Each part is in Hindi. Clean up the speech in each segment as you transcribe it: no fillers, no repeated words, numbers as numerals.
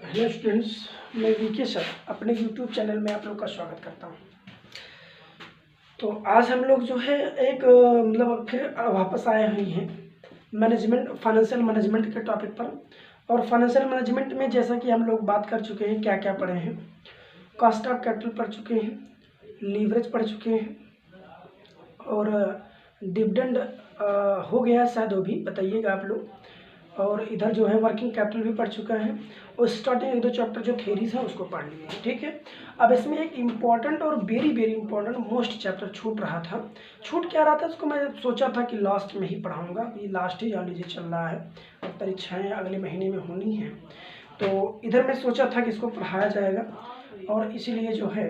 हेलो स्टूडेंट्स, मैं वीके सर अपने यूट्यूब चैनल में आप लोग का स्वागत करता हूं। तो आज हम लोग जो है एक मतलब फिर वापस आए हुए हैं मैनेजमेंट फाइनेंशियल मैनेजमेंट के टॉपिक पर। और फाइनेंशियल मैनेजमेंट में जैसा कि हम लोग बात कर चुके हैं, क्या क्या पढ़े हैं, कॉस्ट ऑफ कैपिटल पढ़ चुके हैं, लीवरेज पढ़ चुके हैं और डिविडेंड हो गया शायद, वो भी बताइएगा आप लोग। और इधर जो है वर्किंग कैपिटल भी पढ़ चुका है और स्टार्टिंग एक दो चैप्टर जो थेरीज है उसको पढ़ लिए हैं। ठीक है, अब इसमें एक इम्पॉर्टेंट और very very important most chapter छूट रहा था। छूट क्या रहा था, उसको मैं सोचा था कि लास्ट में ही पढ़ाऊँगा। ये लास्ट ही जान लीजिए चल रहा है, अब परीक्षाएँ अगले महीने में होनी हैं, तो इधर मैं सोचा था कि इसको पढ़ाया जाएगा और इसीलिए जो है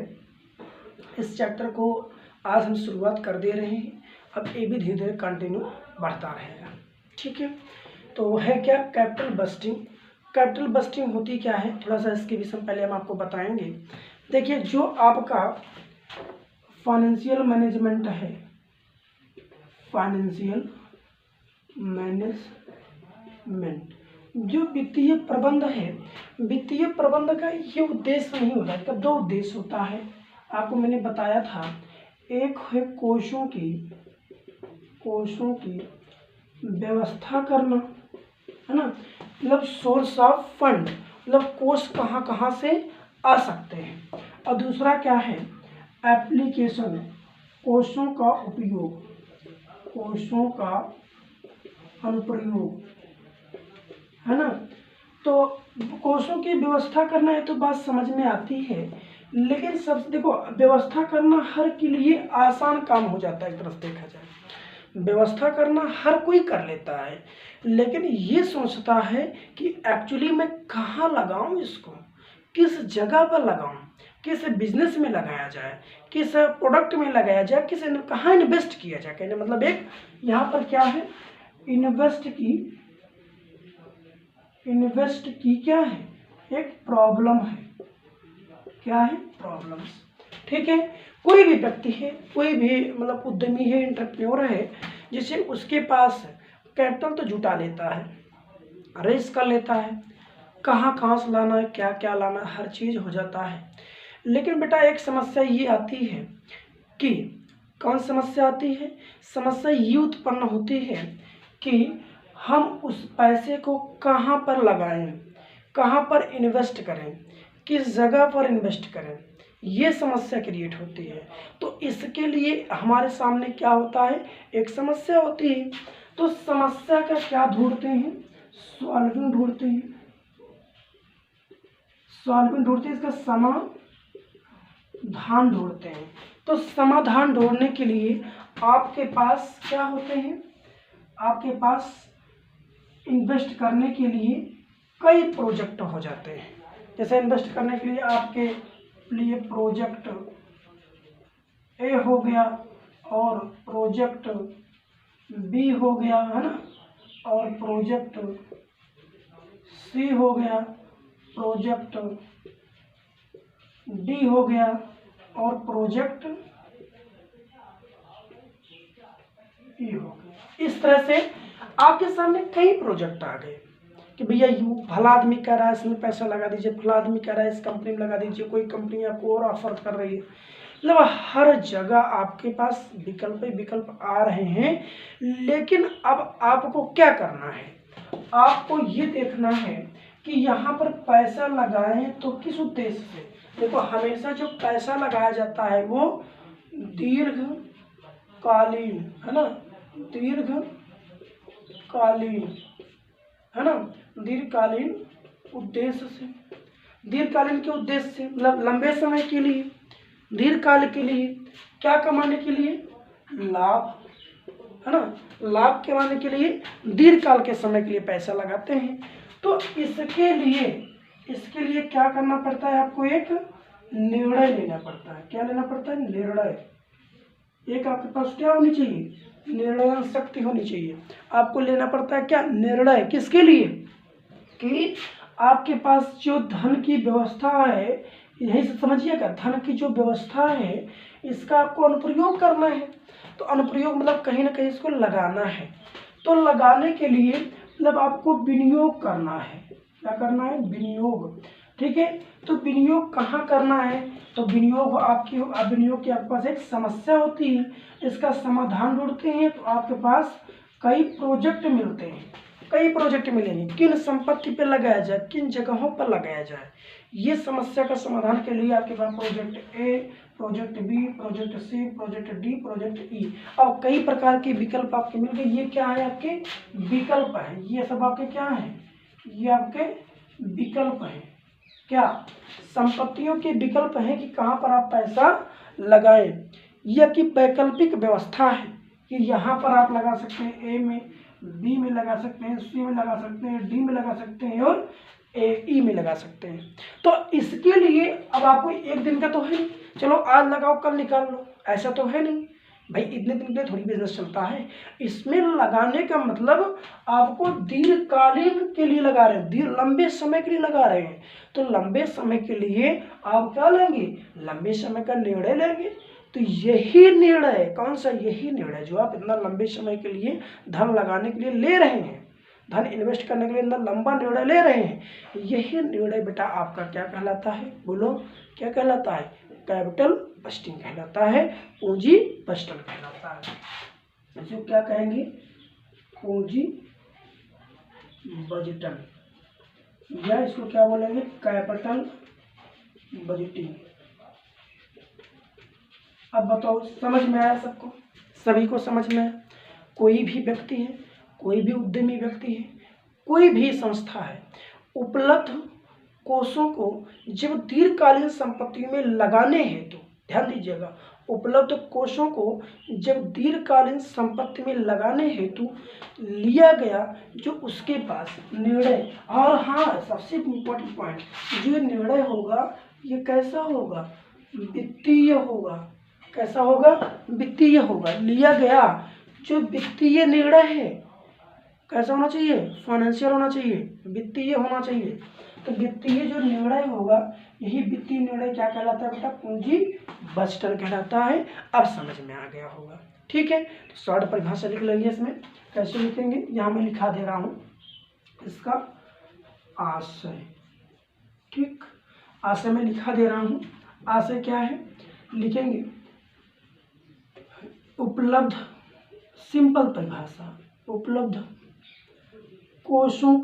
इस चैप्टर को आज हम शुरुआत कर दे रहे हैं। अब ये भी धीरे धीरे कंटिन्यू बढ़ता रहेगा। ठीक है, तो है क्या कैपिटल बस्टिंग। कैपिटल बस्टिंग होती क्या है, थोड़ा सा इसके विषय में पहले हम आपको बताएंगे। देखिए, जो आपका फाइनेंशियल मैनेजमेंट है, फाइनेंशियल मैनेजमेंट जो वित्तीय प्रबंध है, वित्तीय प्रबंध का ये उद्देश्य नहीं होता। इसका दो उद्देश्य होता है, आपको मैंने बताया था। एक है कोषों की व्यवस्था करना, है ना, मतलब सोर्स ऑफ फंड, मतलब कोष कहाँ कहाँ से आ सकते हैं। और दूसरा क्या है, एप्लीकेशन, कोषों का उपयोग, कोषों का अनुप्रयोग, है ना। तो कोषों की व्यवस्था करना है तो बात समझ में आती है, लेकिन सब देखो, व्यवस्था करना हर के लिए आसान काम हो जाता है। एक तरफ देखा जाए, व्यवस्था करना हर कोई कर लेता है, लेकिन ये सोचता है कि एक्चुअली मैं कहाँ लगाऊं इसको, किस जगह पर लगाऊं, किस बिजनेस में लगाया जाए, किस प्रोडक्ट में लगाया जाए, कहाँ इन्वेस्ट किया जाए। कहने मतलब एक यहाँ पर क्या है, इन्वेस्ट की क्या है, एक प्रॉब्लम है। क्या है, प्रॉब्लम्स। ठीक है, कोई भी व्यक्ति है, कोई भी मतलब उद्यमी है, एंटरप्रेन्योर है, जिसे उसके पास कैपिटल तो जुटा लेता है, रेस कर लेता है, कहाँ कहाँ से लाना है, क्या क्या लाना है, हर चीज़ हो जाता है। लेकिन बेटा एक समस्या ये आती है कि, कौन समस्या आती है, समस्या ये उत्पन्न होती है कि हम उस पैसे को कहाँ पर लगाएं, कहाँ पर इन्वेस्ट करें, किस जगह पर इन्वेस्ट करें, ये समस्या क्रिएट होती है। तो इसके लिए हमारे सामने क्या होता है, एक समस्या होती है। तो समस्या का क्या ढूंढते हैं, सॉल्विंग ढूंढते हैं, इसका समाधान ढूंढते हैं। तो समाधान ढूंढने के लिए आपके पास क्या होते हैं, आपके पास इन्वेस्ट करने के लिए कई प्रोजेक्ट हो जाते हैं। जैसे इन्वेस्ट करने के लिए आपके लिए प्रोजेक्ट ए हो गया और प्रोजेक्ट बी हो गया, है ना, और प्रोजेक्ट सी हो गया, प्रोजेक्ट डी हो गया और प्रोजेक्ट ई हो गया। इस तरह से आपके सामने कई प्रोजेक्ट आ गए कि भैया भला आदमी कह रहा है इसमें पैसा लगा दीजिए, फला आदमी कह रहा है इस कंपनी में लगा दीजिए, कोई कंपनी आपको और ऑफर कर रही है। मतलब हर जगह आपके पास विकल्प आ रहे हैं। लेकिन अब आपको क्या करना है, आपको ये देखना है कि यहाँ पर पैसा लगाएं तो किस उद्देश्य से। देखो, हमेशा जो पैसा लगाया जाता है वो दीर्घकालीन, है ना, दीर्घकालीन, है ना, दीर्घकालीन उद्देश्य से, दीर्घकालीन के उद्देश्य से, मतलब लंबे समय के लिए, दीर्घकाल के लिए, क्या कमाने के लिए, लाभ, है ना, लाभ कमाने के लिए दीर्घकाल के समय के लिए पैसा लगाते हैं। तो इसके लिए क्या करना पड़ता है, आपको एक निर्णय लेना पड़ता है। क्या लेना पड़ता है, निर्णय। एक आपके पास क्या होनी चाहिए, निर्णय शक्ति होनी चाहिए। आपको लेना पड़ता है क्या, निर्णय। किसके लिए, कि आपके पास जो धन की व्यवस्था है, यही से समझिएगा, धन की जो व्यवस्था है इसका आपको अनुप्रयोग करना है। तो अनुप्रयोग मतलब कहीं ना कहीं इसको लगाना है। तो लगाने के लिए मतलब आपको विनियोग करना है। क्या करना है, विनियोग। ठीक है। तो विनियोग कहाँ करना है, तो विनियोग की आपके पास एक समस्या होती है, इसका समाधान ढूंढते हैं तो आपके पास कई प्रोजेक्ट मिलते हैं, कई प्रोजेक्ट मिलेंगे, किन संपत्ति पे लगाया जाए, किन जगहों पर लगाया जाए। ये समस्या का समाधान के लिए आपके पास project A, project B, project C, project D, project E. अब कई प्रकार के विकल्प आपके मिल गए। ये क्या है, आपके विकल्प है, ये सब आपके क्या है, ये आपके विकल्प है। क्या संपत्तियों के विकल्प है कि कहाँ पर आप पैसा लगाएं। ये आपकी वैकल्पिक व्यवस्था है कि यहाँ पर आप लगा सकते हैं, ए में, बी में लगा सकते हैं, सी में लगा सकते हैं, डी में लगा सकते हैं और ई में लगा सकते हैं। तो इसके लिए अब आपको एक दिन का तो है नहीं, चलो आज लगाओ कल निकाल लो, ऐसा तो है नहीं भाई, इतने दिन के लिए थोड़ी बिजनेस चलता है। इसमें लगाने का मतलब आपको दीर्घकालीन के लिए लगा रहे हैं, लंबे समय के लिए लगा रहे हैं। तो लंबे समय के लिए आप क्या लेंगे, लंबे समय का निर्णय लेंगे। तो यही निर्णय, कौन सा, यही निर्णय जो आप इतना लंबे समय के लिए धन लगाने के लिए ले रहे हैं, धन इन्वेस्ट करने के लिए इतना लंबा निर्णय ले रहे हैं, यही निर्णय बेटा आपका क्या कहलाता है, बोलो क्या कहलाता है, कैपिटल बस्टिंग कहलाता है, पूंजी बस्टन कहलाता है। इसको क्या कहेंगे, पूंजी बजटन, या इसको क्या बोलेंगे, कैपिटल बजटिंग। अब बताओ समझ में आया सबको, सभी को समझ में आया। कोई भी व्यक्ति है, कोई भी उद्यमी व्यक्ति है, कोई भी संस्था है, उपलब्ध कोषों को जब दीर्घकालीन संपत्तियों में लगाने हेतु, ध्यान दीजिएगा, उपलब्ध कोषों को जब दीर्घकालीन संपत्ति में लगाने हेतु लिया गया जो उसके पास निर्णय, और हाँ सबसे इम्पोर्टेंट पॉइंट, जो निर्णय होगा ये कैसा होगा, वित्तीय होगा। कैसा होगा, वित्तीय होगा। लिया गया जो वित्तीय निर्णय है कैसा होना चाहिए, फाइनेंशियल होना चाहिए, वित्तीय होना चाहिए। तो वित्तीय जो निर्णय होगा, यही वित्तीय निर्णय क्या कहलाता है बेटा, पूंजी बजटन कहलाता है। अब समझ में आ गया होगा, ठीक है। तो शॉर्ट परिभाषा लिख लेंगे, इसमें कैसे लिखेंगे, यहाँ मैं लिखा दे रहा हूँ इसका आशय, ठीक, आशय में लिखा दे रहा हूँ। आशय क्या है, लिखेंगे उपलब्ध, सिंपल परिभाषा, उपलब्ध कोषों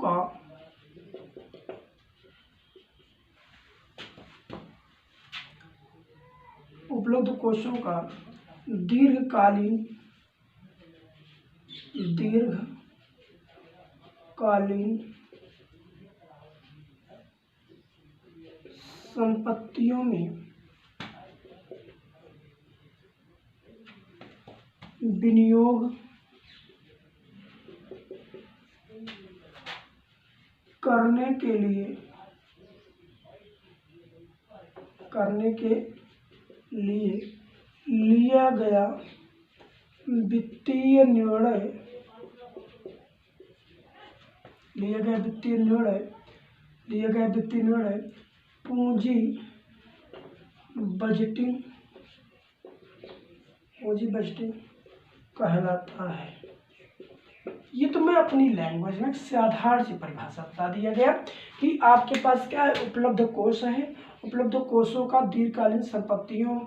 का दीर्घकालीन संपत्तियों में विनियोग करने के लिए लिया गया वित्तीय निर्णय पूंजी बजटिंग कहलाता है। ये तो मैं अपनी लैंग्वेज में साधारण सी परिभाषा बता दिया गया कि आपके पास क्या है, उपलब्ध कोष है, उपलब्ध कोषों का दीर्घकालीन संपत्तियों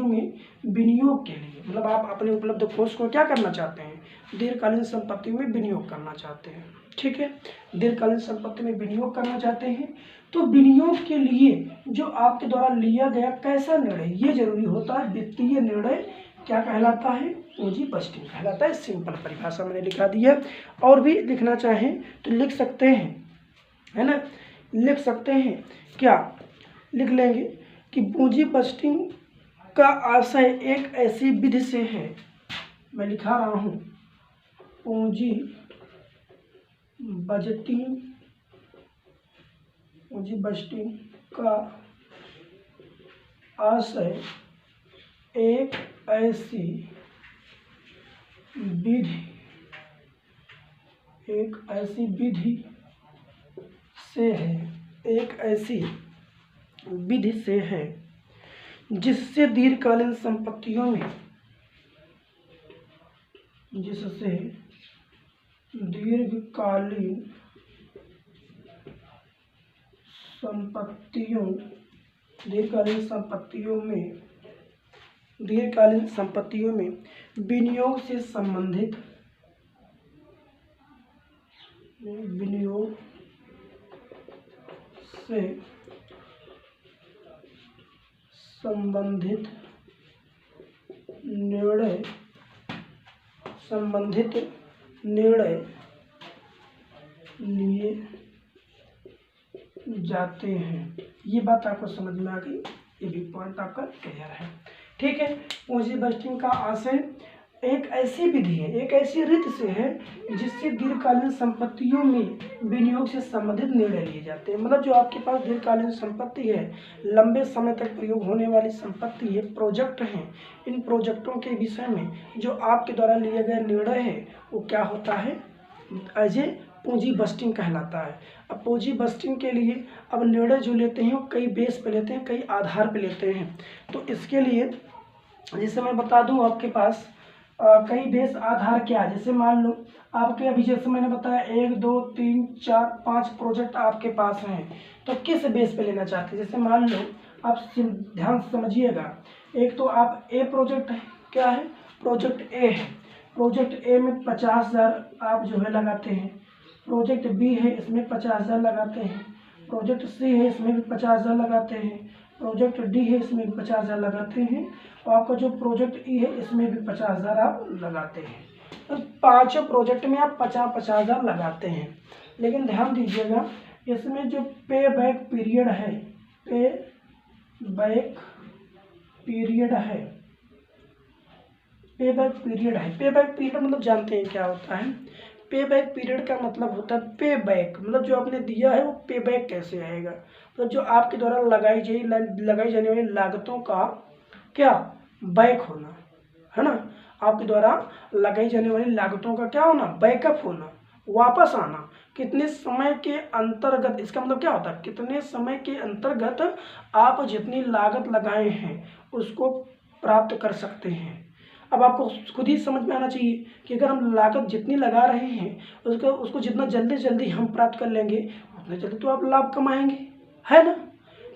में विनियोग के लिए, मतलब आप अपने उपलब्ध कोष को क्या करना चाहते हैं, दीर्घकालीन संपत्तियों में विनियोग करना चाहते हैं, ठीक है। दीर्घकालीन संपत्ति में विनियोग करना चाहते हैं तो विनियोग के लिए जो आपके द्वारा लिया गया कैसा निर्णय, ये जरूरी होता है। वित्तीय निर्णय क्या कहलाता है, पूंजी बजटिंग कहलाता है। सिंपल परिभाषा मैंने लिखा दी है। और भी लिखना चाहें तो लिख सकते हैं, है ना, लिख सकते हैं, क्या लिख लेंगे कि पूंजी बजटिंग का आशय एक ऐसी विधि से है, मैं लिखा रहा हूँ, पूंजी बजटिंग का आशय एक ऐसी विधि से है जिससे दीर्घकालीन संपत्तियों में संपत्तियों दीर्घकालीन संपत्तियों में विनियोग से संबंधित निर्णय लिए जाते हैं। ये बात आपको समझ में आ गई, ये भी पॉइंट आपका क्लियर है। ठीक है, पूंजी बस्टिंग का आशय एक ऐसी विधि है, एक ऐसी रीत से है जिससे दीर्घकालीन संपत्तियों में विनियोग से संबंधित निर्णय लिए जाते हैं। मतलब जो आपके पास दीर्घकालीन संपत्ति है, लंबे समय तक प्रयोग होने वाली संपत्ति है, प्रोजेक्ट हैं, इन प्रोजेक्टों के विषय में जो आपके द्वारा लिए गए निर्णय है वो क्या होता है, एज ए पूंजी बस्टिंग कहलाता है। अब पूंजी बस्टिंग के लिए अब निर्णय जो लेते हैं वो कई बेस पे लेते हैं, कई आधार पे लेते हैं। तो इसके लिए जैसे मैं बता दूं आपके पास कई बेस आधार क्या है। जैसे मान लो आपके अभी जैसे मैंने बताया 1 2 3 4 5 प्रोजेक्ट आपके पास हैं, तो किस बेस पे लेना चाहते हैं। जैसे मान लो आप ध्यान से समझिएगा, एक तो आप ए प्रोजेक्ट है, क्या है, प्रोजेक्ट ए है। प्रोजेक्ट ए में 50,000 आप जो है लगाते हैं। प्रोजेक्ट बी है, इसमें 50,000 लगाते हैं। प्रोजेक्ट सी है, इसमें भी 50,000 लगाते हैं। प्रोजेक्ट डी है, इसमें भी 50,000 लगाते हैं। और आपका जो प्रोजेक्ट ई है, इसमें भी 50,000 आप लगाते हैं। तो पांचों प्रोजेक्ट में आप 50,000 लगाते हैं। लेकिन ध्यान दीजिएगा, इसमें जो पे बैक पीरियड है, पे बैक पीरियड मतलब जानते हैं क्या होता है। पे बैक पीरियड का मतलब होता है पे बैक, मतलब जो आपने दिया है वो पे बैक कैसे आएगा। मतलब जो आपके द्वारा लगाई जाने वाली लागतों का क्या बैक होना है ना, आपके द्वारा लगाई जाने वाली लागतों का क्या होना, बैकअप होना, वापस आना। कितने समय के अंतर्गत, इसका मतलब क्या होता है, कितने समय के अंतर्गत आप जितनी लागत लगाए हैं उसको प्राप्त कर सकते हैं। अब आपको खुद ही समझ में आना चाहिए कि अगर हम लागत जितनी लगा रहे हैं उसको जितना जल्दी हम प्राप्त कर लेंगे उतने जल्दी तो आप लाभ कमाएंगे, है ना।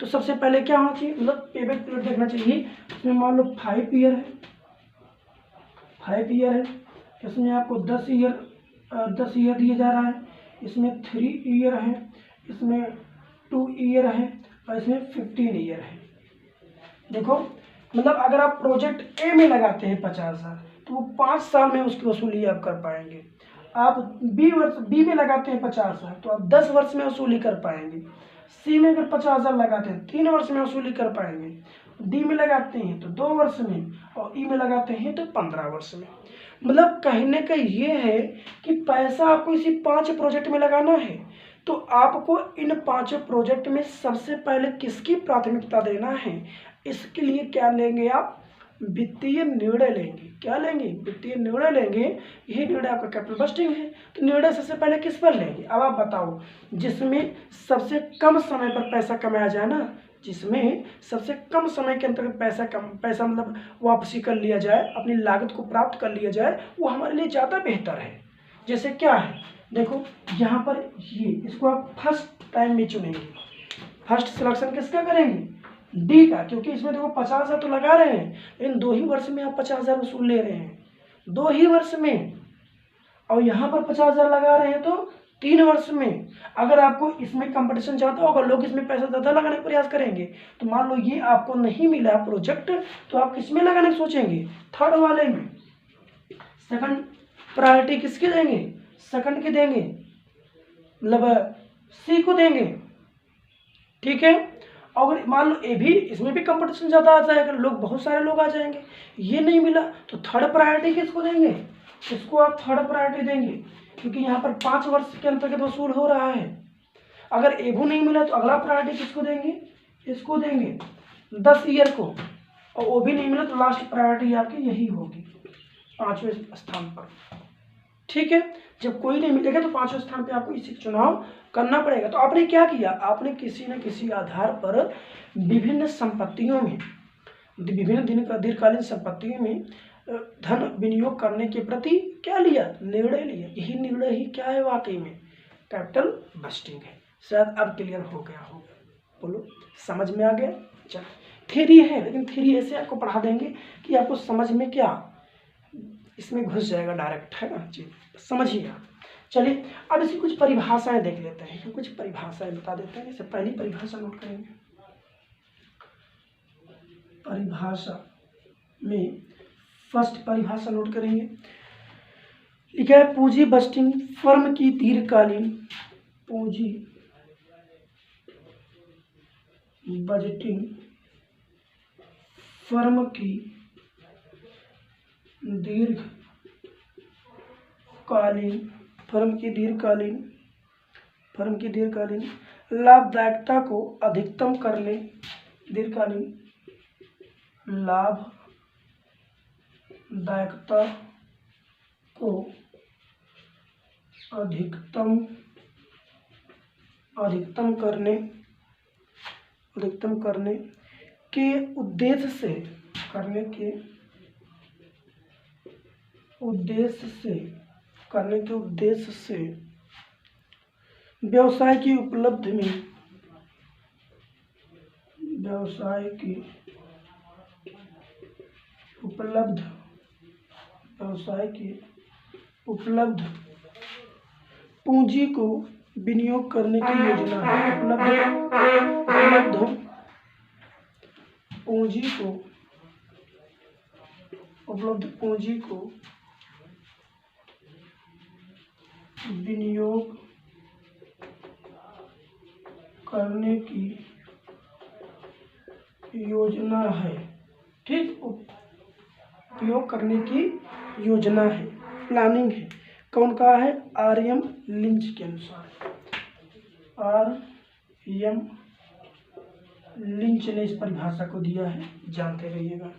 तो सबसे पहले क्या होना चाहिए, मतलब पेबैक पीरियड देखना चाहिए। इसमें मान लो 5 ईयर है, इसमें आपको 10 ईयर दिया जा रहा है। इसमें 3 ईयर है, इसमें 2 ईयर है और इसमें 15 ईयर है। देखो मतलब अगर आप प्रोजेक्ट ए में लगाते हैं 50,000 तो वो 5 साल में उसकी वसूली आप कर पाएंगे। आप बी में लगाते हैं 50,000 तो आप 10 वर्ष में वसूली कर पाएंगे। सी में अगर 50,000 लगाते हैं 3 वर्ष में वसूली कर पाएंगे। डी में लगाते हैं तो 2 वर्ष में और ई में लगाते हैं तो 15 वर्ष में। मतलब कहने का ये है कि पैसा आपको इसी 5 प्रोजेक्ट में लगाना है तो आपको इन 5 प्रोजेक्ट में सबसे पहले किसकी प्राथमिकता देना है, इसके लिए क्या लेंगे आप, वित्तीय निर्णय लेंगे। क्या लेंगे, वित्तीय निर्णय लेंगे। यही निर्णय आपका कैपिटल बस्टिंग है। तो निर्णय सबसे पहले किस पर लेंगे, अब आप बताओ। जिसमें सबसे कम समय पर पैसा कमाया जाए ना, जिसमें सबसे कम समय के अंतर्गत पैसा मतलब वापसी कर लिया जाए, अपनी लागत को प्राप्त कर लिया जाए, वो हमारे लिए ज़्यादा बेहतर है। जैसे क्या है, देखो यहाँ पर ये इसको आप फर्स्ट टाइम में चुनेंगे। फर्स्ट सिलेक्शन किसका करेंगे, डी का, क्योंकि इसमें देखो 50,000 तो लगा रहे हैं लेकिन 2 ही वर्ष में आप 50,000 वसूल ले रहे हैं, 2 ही वर्ष में। और यहाँ पर 50,000 लगा रहे हैं तो 3 वर्ष में। अगर आपको इसमें कंपटीशन ज़्यादा होगा, लोग इसमें पैसा ज़्यादा लगाने का प्रयास करेंगे, तो मान लो ये आपको नहीं मिला प्रोजेक्ट तो आप किसमें लगाने सोचेंगे, थर्ड वाले में। सेकंड प्रायोरिटी किसके देंगे, सेकंड के देंगे, मतलब सी को देंगे। ठीक है, अगर मान लो ए भी, इसमें भी कंपटीशन ज़्यादा आ जाएगा, लोग बहुत सारे लोग आ जाएंगे, ये नहीं मिला तो थर्ड प्रायोरिटी किसको देंगे, इसको आप थर्ड प्रायोरिटी देंगे क्योंकि यहाँ पर 5 वर्ष के अंतर्गत वसूल हो रहा है। अगर एबू नहीं मिला तो अगला प्रायोरिटी किसको देंगे, इसको देंगे 10 ईयर को, और वो भी नहीं मिला तो लास्ट प्रायोरिटी आपकी यही होगी 5वें स्थान पर। ठीक है, जब कोई नहीं मिलेगा तो 5वें स्थान पे आपको इसी चुनाव करना पड़ेगा। तो आपने क्या किया, आपने किसी न किसी आधार पर विभिन्न संपत्तियों में, विभिन्न दीर्घकालीन संपत्तियों में धन विनियोग करने के प्रति क्या लिया, निर्णय लिया। यही निर्णय ही क्या है वाकई में कैपिटल बस्टिंग है। शायद अब क्लियर हो गया होगा। बोलो, समझ में आ गया? चलो, थ्योरी है लेकिन थ्योरी ऐसे आपको पढ़ा देंगे कि आपको समझ में क्या इसमें घुस जाएगा डायरेक्ट, है ना जी, समझिए आप। चलिए अब इसकी कुछ परिभाषाएं देख लेते हैं, कुछ परिभाषाएं बता देते हैं। जैसे पहली परिभाषा नोट करेंगे, परिभाषा में फर्स्ट परिभाषा नोट करेंगे, लिखा है पूंजी बस्टिंग फर्म की दीर्घकालीन, पूंजी बजटिंग फर्म की दीर्घकालीन लाभदायकता को अधिकतम करने, दीर्घकालीन लाभदायकता को अधिकतम करने के उद्देश्य से व्यवसाय की उपलब्ध पूंजी को विनियोग करने की योजना है। उपलब्ध पूंजी को विनियोग करने की योजना है, ठीक, उपयोग करने की योजना है, प्लानिंग है। कौन कहा है? आर.एम. लिंच के अनुसार, आर.एम. लिंच ने इस परिभाषा को दिया है, जानते रहिएगा।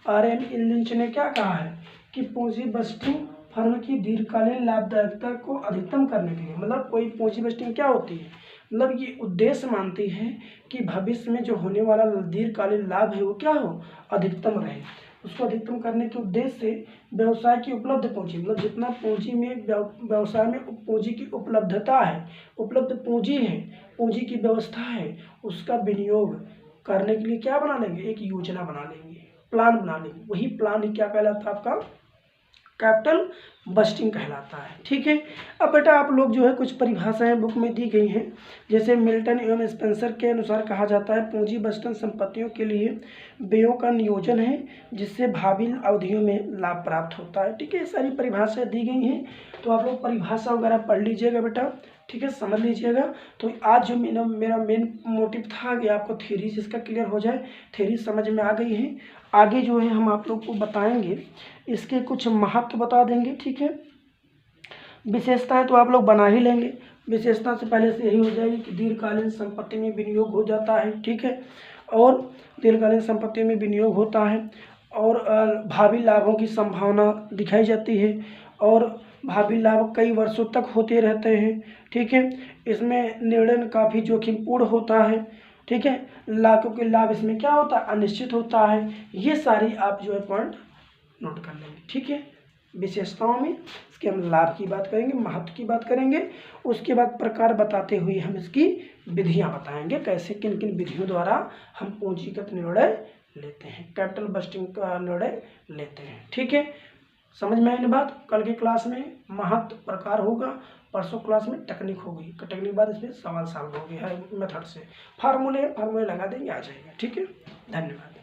आर.एम. लिंच ने क्या कहा है कि पूंजी बस्टिंग फर्म की दीर्घकालीन लाभदायकता को अधिकतम करने के लिए, मतलब कोई पूंजी बस्टिंग क्या होती है, मतलब ये उद्देश्य मानती है कि भविष्य में जो होने वाला दीर्घकालीन लाभ है वो क्या हो, अधिकतम रहे। उसको अधिकतम करने के उद्देश्य से व्यवसाय की उपलब्ध पूंजी, मतलब जितना पूंजी में व्यवसाय में पूंजी की उपलब्धता है, उपलब्ध पूंजी है, पूंजी की व्यवस्था है, उसका विनियोग करने के लिए क्या बना लेंगे, एक योजना बना लेंगे, प्लान बना लेंगे। वही प्लान ही क्या कहलाता है आपका, कैपिटल बस्टिंग कहलाता है, ठीक है। अब बेटा आप लोग जो है कुछ परिभाषाएं बुक में दी गई हैं, जैसे मिल्टन एवं स्पेंसर के अनुसार कहा जाता है पूंजी बस्टन संपत्तियों के लिए व्ययों का नियोजन है जिससे भावी अवधियों में लाभ प्राप्त होता है, ठीक है। सारी परिभाषाएं दी गई हैं, तो आप लोग परिभाषा वगैरह पढ़ लीजिएगा बेटा, ठीक है, समझ लीजिएगा। तो आज जो मेरा मेन मोटिव था कि आपको थ्योरी जिसका क्लियर हो जाए, थ्योरी समझ में आ गई है। आगे जो है हम आप लोग को बताएंगे, इसके कुछ महत्व बता देंगे, ठीक है। विशेषताएं तो आप लोग बना ही लेंगे, विशेषता से पहले से यही हो जाएगी कि दीर्घकालीन संपत्ति में विनियोग हो जाता है, ठीक है, और दीर्घकालीन संपत्ति में विनियोग होता है और भावी लाभों की संभावना दिखाई जाती है और भावी लाभ कई वर्षों तक होते रहते हैं, ठीक है। इसमें निर्णय काफ़ी जोखिमपूर्ण होता है, ठीक है, लाखों के लाभ इसमें क्या होता है, अनिश्चित होता है। ये सारी आप जो है पॉइंट नोट कर लेंगे, ठीक है। विशेषताओं में इसके हम लाभ की बात करेंगे, महत्व की बात करेंगे, उसके बाद प्रकार बताते हुए हम इसकी विधियां बताएंगे, कैसे किन किन विधियों द्वारा हम पूंजीगत निर्णय लेते हैं, कैपिटल बस्टिंग का निर्णय लेते हैं, ठीक है। समझ में आई ना बात? कल की क्लास में महत्व प्रकार होगा, परसों क्लास में टेक्निक होगी, टेक्निक के बाद इसमें सवाल सॉल्व होगी है मेथड से, फार्मूले लगा देंगे, आ जाएगा, ठीक है। धन्यवाद।